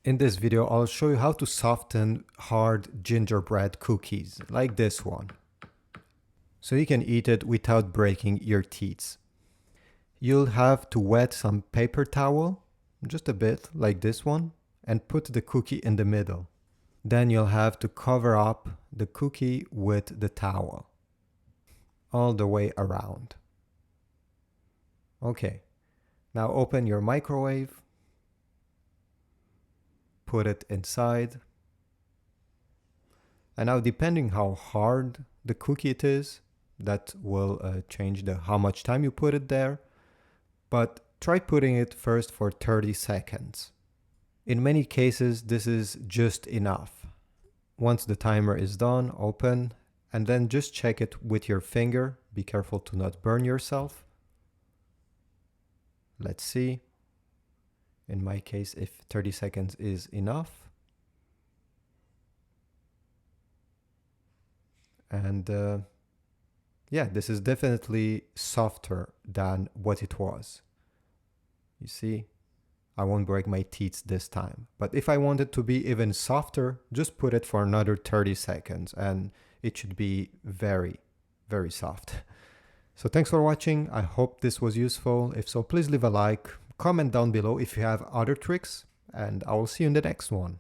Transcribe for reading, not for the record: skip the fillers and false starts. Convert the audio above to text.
In this video, I'll show you how to soften hard gingerbread cookies, like this one, so you can eat it without breaking your teeth. You'll have to wet some paper towel, just a bit, like this one, and put the cookie in the middle. Then you'll have to cover up the cookie with the towel, all the way around. Okay, now open your microwave. Put it inside. And now depending how hard the cookie it is, that will change how much time you put it there. But try putting it first for 30 seconds. In many cases, this is just enough. Once the timer is done, open, and then just check it with your finger. Be careful to not burn yourself. Let's see. In my case, if 30 seconds is enough. And yeah, this is definitely softer than what it was. You see, I won't break my teeth this time. But if I want it to be even softer, just put it for another 30 seconds and it should be very, very soft. So thanks for watching. I hope this was useful. If so, please leave a like. Comment down below if you have other tricks, and I will see you in the next one.